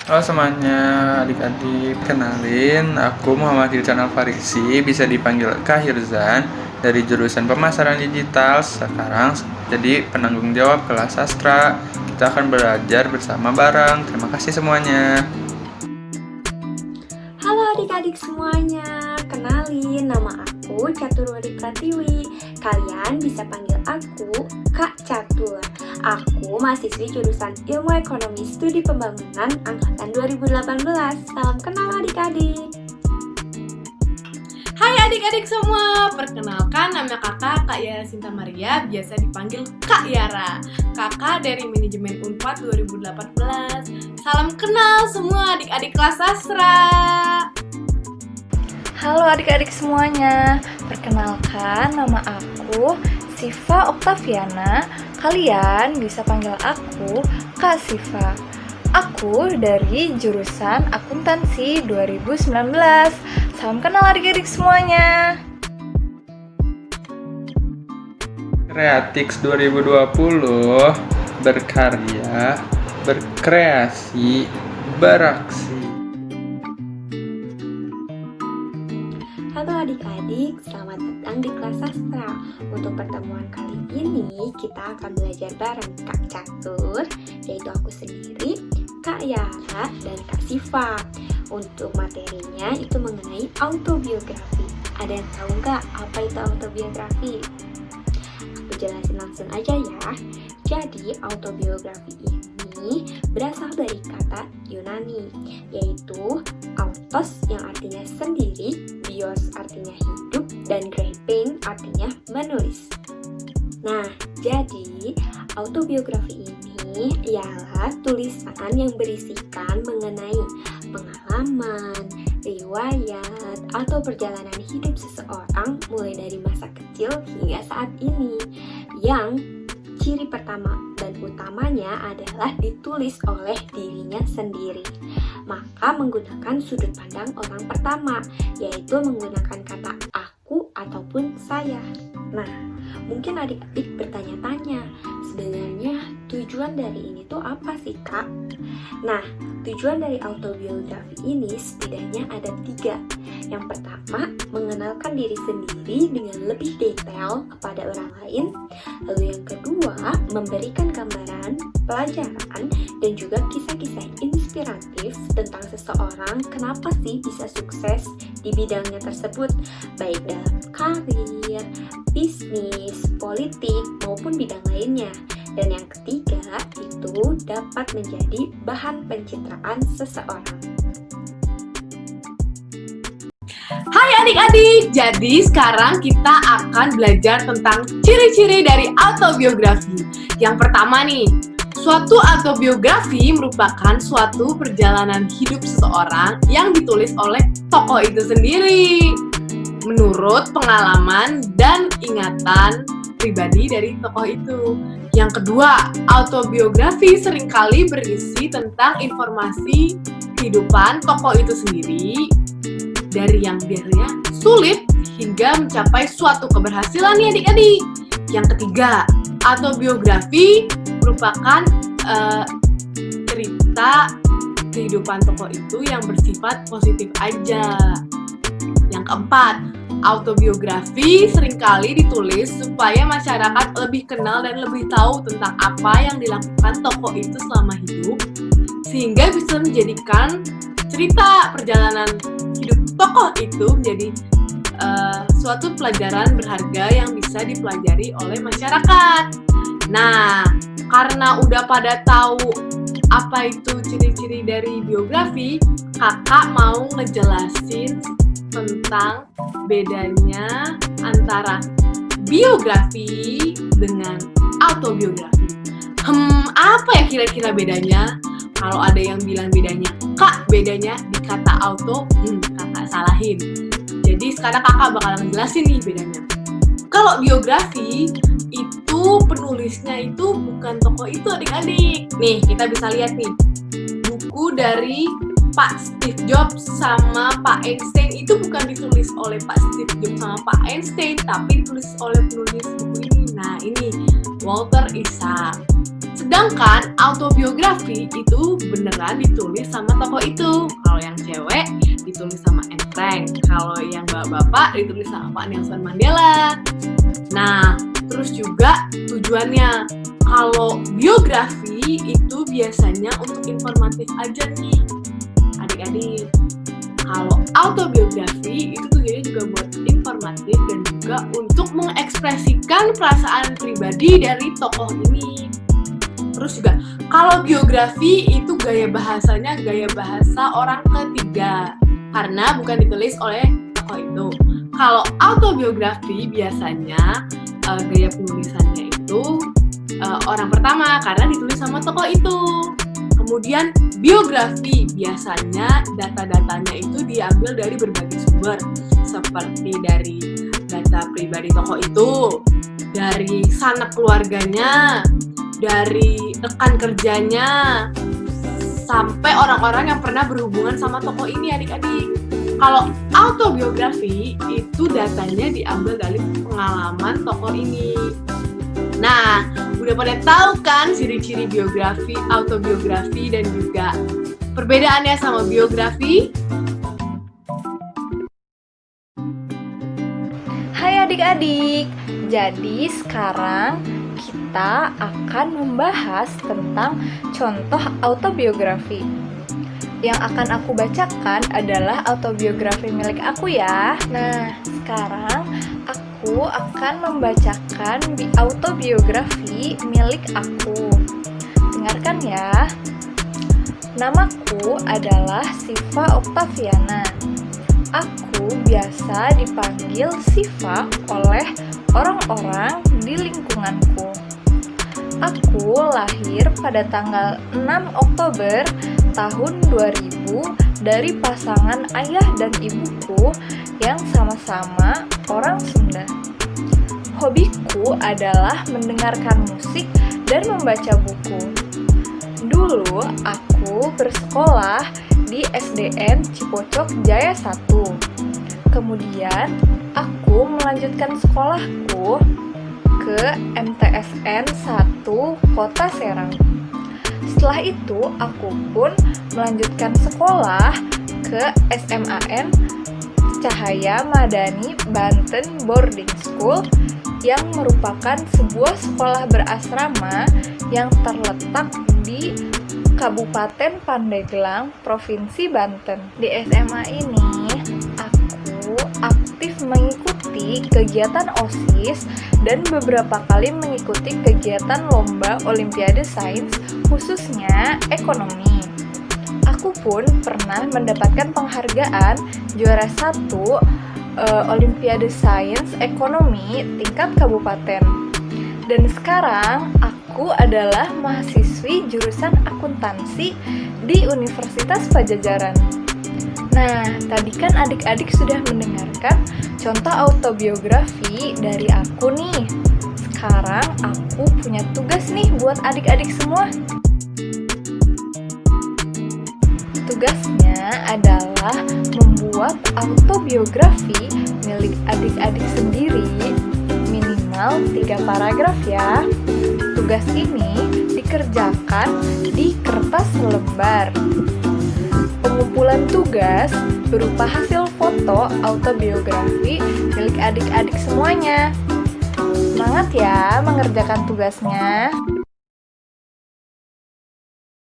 Halo semuanya, adik-adik, kenalin aku Muhammad Hilcan Alfarisi, bisa dipanggil Kak Hirzan, dari jurusan pemasaran digital. Sekarang jadi penanggung jawab kelas sastra. Kita akan belajar bersama bareng. Terima kasih semuanya. Halo adik-adik semuanya, kenalin nama aku Caturwari Pratiwi. Kalian bisa panggil aku Kak Catur. Aku mahasiswi jurusan Ilmu Ekonomi Studi Pembangunan angkatan 2018. Salam kenal adik-adik. Hai adik-adik semua, perkenalkan nama kakak Kak Yara Sinta Maria, biasa dipanggil Kak Yara. Kakak dari Manajemen Unpad 2018. Salam kenal semua adik-adik kelas sastra. Halo adik-adik semuanya, perkenalkan nama aku Siva Oktaviana. Kalian bisa panggil aku Kak Siva. Aku dari jurusan Akuntansi 2019. Salam kenal adik-adik semuanya. Kreatix 2020, berkarya, berkreasi, beraksi. Halo adik-adik, selamat datang di kelas sastra. Untuk pertemuan kali ini, kita akan belajar bareng Kak Catur, yaitu aku sendiri, Kak Yara, dan Kak Siva. Untuk materinya itu mengenai autobiografi. Ada yang tahu nggak apa itu autobiografi? Aku jelasin langsung aja ya. Jadi autobiografi ini berasal dari kata Yunani, yaitu autos yang artinya sendiri, bios artinya hidup, dan graphein artinya menulis. Nah, jadi autobiografi ini ialah tulisan yang berisikan mengenai pengalaman, riwayat, atau perjalanan hidup seseorang mulai dari masa kecil hingga saat ini, yang ciri pertama dan utamanya adalah ditulis oleh dirinya sendiri. Maka menggunakan sudut pandang orang pertama, yaitu menggunakan kata aku ataupun saya. Nah, mungkin adik-adik bertanya-tanya, sebenarnya tujuan dari ini tuh apa sih, Kak? Nah, tujuan dari autobiografi ini setidaknya ada 3. Yang pertama, mengenalkan diri sendiri dengan lebih detail kepada orang lain. Lalu yang kedua, memberikan gambaran, pelajaran, dan juga kisah-kisah inspiratif tentang seseorang kenapa sih bisa sukses di bidangnya tersebut, baik dalam karir, bisnis, politik, maupun bidang lainnya. Dan yang ketiga, itu dapat menjadi bahan pencitraan seseorang. Hai adik-adik, jadi sekarang kita akan belajar tentang ciri-ciri dari autobiografi. Yang pertama nih, suatu autobiografi merupakan suatu perjalanan hidup seseorang yang ditulis oleh tokoh itu sendiri menurut pengalaman dan ingatan pribadi dari tokoh itu. Yang kedua, autobiografi seringkali berisi tentang informasi kehidupan tokoh itu sendiri, dari yang biasanya sulit hingga mencapai suatu keberhasilan nih adik-adik. Yang ketiga, autobiografi merupakan cerita kehidupan tokoh itu yang bersifat positif aja. Yang keempat, autobiografi seringkali ditulis supaya masyarakat lebih kenal dan lebih tahu tentang apa yang dilakukan tokoh itu selama hidup, sehingga bisa menjadikan cerita perjalanan hidup tokoh itu menjadi suatu pelajaran berharga yang bisa dipelajari oleh masyarakat. Nah, karena udah pada tahu apa itu ciri-ciri dari biografi, kakak mau ngejelasin tentang bedanya antara biografi dengan autobiografi. Apa ya kira-kira bedanya? Kalau ada yang bilang bedanya, Kak, bedanya di kata auto, kakak salahin. Jadi sekarang kakak bakalan ngejelasin nih bedanya. Kalau biografi, itu penulisnya itu bukan tokoh itu adik-adik. Nih, kita bisa lihat nih, buku dari Pak Steve Jobs sama Pak Einstein itu bukan ditulis oleh Pak Steve Jobs sama Pak Einstein, tapi ditulis oleh penulis buku ini. Nah, ini Walter Isaak. Sedangkan autobiografi itu beneran ditulis sama tokoh itu. Kalau yang cewek ditulis sama Anne Frank, kalau yang bapak-bapak ditulis sama Pak Nelson Mandela. Nah, terus juga tujuannya, kalau biografi itu biasanya untuk informatif aja nih adik-adik. Kalau autobiografi itu tujuannya juga buat informatif dan juga untuk mengekspresikan perasaan pribadi dari tokoh ini. Terus juga kalau biografi itu gaya bahasanya gaya bahasa orang ketiga karena bukan ditulis oleh tokoh itu. Kalau autobiografi biasanya gaya penulisannya itu orang pertama karena ditulis sama tokoh itu. Kemudian biografi biasanya data-datanya itu diambil dari berbagai sumber seperti dari data pribadi tokoh itu, dari sanak keluarganya, dari rekan kerjanya, sampai orang-orang yang pernah berhubungan sama tokoh ini adik-adik. Kalau autobiografi itu datanya diambil dari pengalaman tokoh ini. Nah, udah pada tahu kan ciri-ciri biografi, autobiografi, dan juga perbedaannya sama biografi? Hai adik-adik, jadi sekarang kita akan membahas tentang contoh autobiografi. Yang akan aku bacakan adalah autobiografi milik aku ya. Nah, sekarang aku akan membacakan autobiografi milik aku. Dengarkan ya. Namaku adalah Siva Oktaviana. Aku biasa dipanggil Siva oleh orang-orang di lingkunganku. Aku lahir pada tanggal 6 Oktober tahun 2000 dari pasangan ayah dan ibuku yang sama-sama orang Sunda. Hobiku adalah mendengarkan musik dan membaca buku. Dulu aku bersekolah di SDN Cipocok Jaya 1. Kemudian aku melanjutkan sekolahku ke MTSN 1 Kota Serang. Setelah itu aku pun melanjutkan sekolah ke SMAN Cahaya Madani Banten Boarding School yang merupakan sebuah sekolah berasrama yang terletak di Kabupaten Pandeglang, Provinsi Banten. Di SMA ini, aku aktif mengikuti kegiatan OSIS dan beberapa kali mengikuti kegiatan lomba Olimpiade Sains, khususnya ekonomi. Aku pun pernah mendapatkan penghargaan juara 1 Olimpiade Sains Ekonomi tingkat kabupaten. Dan sekarang aku adalah mahasiswi jurusan akuntansi di Universitas Padjadjaran. Nah, tadi kan adik-adik sudah mendengarkan contoh autobiografi dari aku nih. Sekarang aku punya tugas nih buat adik-adik semua. Tugasnya adalah membuat autobiografi milik adik-adik sendiri, minimal 3 paragraf ya. Tugas ini dikerjakan di kertas selembar. Pengumpulan tugas berupa hasil foto autobiografi milik adik-adik semuanya. Semangat ya mengerjakan tugasnya.